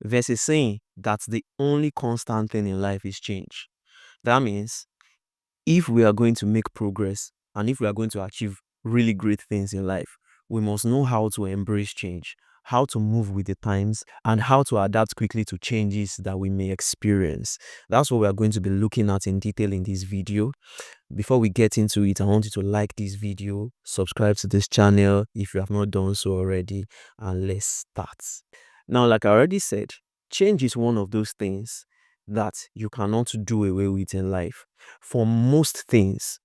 versus saying that the only constant thing in life is change. That means if we are going to make progress and if we are going to achieve really great things in life, we must know how to embrace change, how to move with the times, and how to adapt quickly to changes that we may experience. That's what we are going to be looking at in detail in this video. Before we get into it, I want you to like this video, subscribe to this channel if you have not done so already, and let's start. Now, like I already said, change is one of those things that you cannot do away with in life. For most things,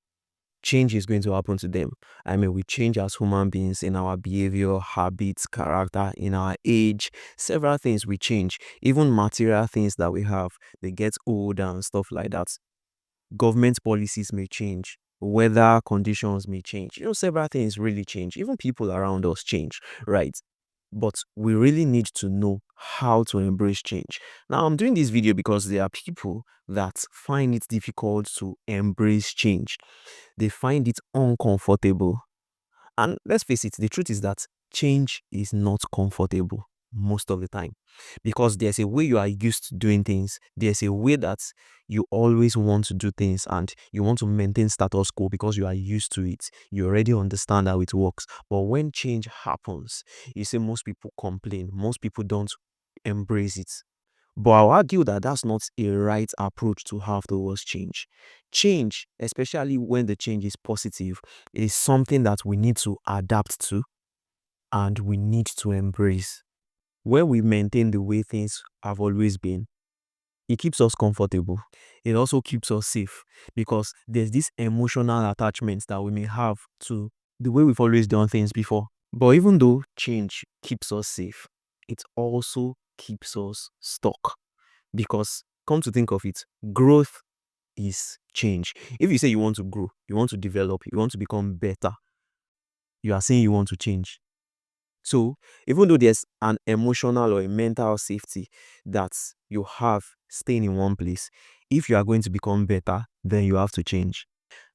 change is going to happen to them. I mean, we change as human beings in our behavior, habits, character, in our age. Several things we change. Even material things that we have, they get old and stuff like that. Government policies may change. Weather conditions may change. Several things really change. Even people around us change, right? But we really need to know how to embrace change. Now, I'm doing this video because there are people that find it difficult to embrace change. They find it uncomfortable. And let's face it, the truth is that change is not comfortable most of the time because there's a way you are used to doing things. There's a way that you always want to do things and you want to maintain status quo because you are used to it. You already understand how it works. But when change happens, you see most people complain. Most people don't embrace it. But I'll argue that that's not a right approach to have towards change. Change, especially when the change is positive, is something that we need to adapt to and we need to embrace. When we maintain the way things have always been, it keeps us comfortable. It also keeps us safe because there's this emotional attachment that we may have to the way we've always done things before. But even though change keeps us safe, it also keeps us stuck. Because come to think of it, growth is change. If you say you want to grow, you want to develop, you want to become better, you are saying you want to change. So even though there's an emotional or a mental safety that you have staying in one place, if you are going to become better, then you have to change.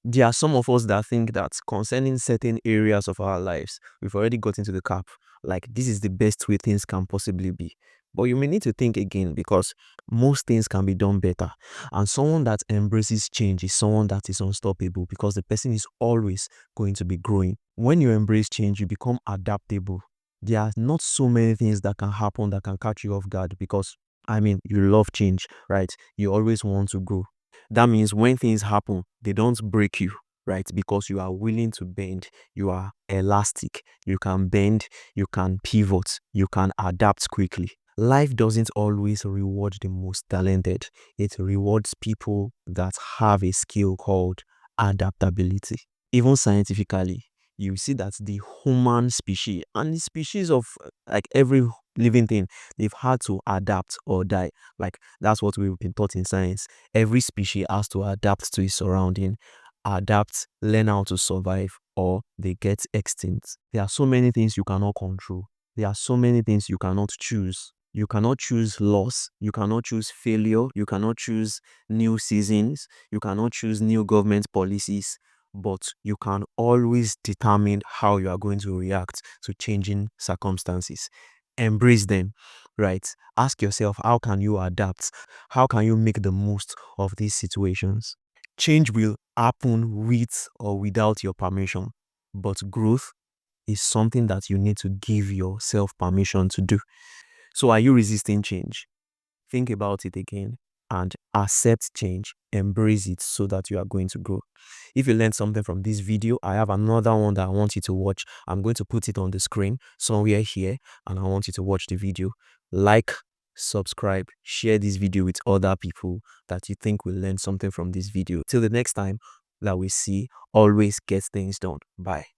There are some of us that think that concerning certain areas of our lives, we've already got into the cap. Like, this is the best way things can possibly be. But you may need to think again because most things can be done better. And someone that embraces change is someone that is unstoppable because the person is always going to be growing. When you embrace change, you become adaptable. There are not so many things that can happen that can catch you off guard because, you love change, right? You always want to grow. That means when things happen, they don't break you, right? Because you are willing to bend, you are elastic, you can bend, you can pivot, you can adapt quickly. Life doesn't always reward the most talented, it rewards people that have a skill called adaptability. Even scientifically, you see that the human species and the species of like every living thing, they've had to adapt or die. Like, that's what we've been taught in science. Every species has to adapt to its surrounding, adapt, learn how to survive, or they get extinct. There are so many things you cannot control. There are so many things you cannot choose. You cannot choose loss. You cannot choose failure. You cannot choose new seasons. You cannot choose new government policies. But you can always determine how you are going to react to changing circumstances. Embrace them, right? Ask yourself, how can you adapt? How can you make the most of these situations? Change will happen with or without your permission, but growth is something that you need to give yourself permission to do. So, are you resisting change? Think about it again and accept change. Embrace it so that you are going to grow. If you learned something from this video, I have another one that I want you to watch. I'm going to put it on the screen somewhere here and I want you to watch the video. Like, subscribe, share this video with other people that you think will learn something from this video. Till the next time that we see, always get things done. Bye.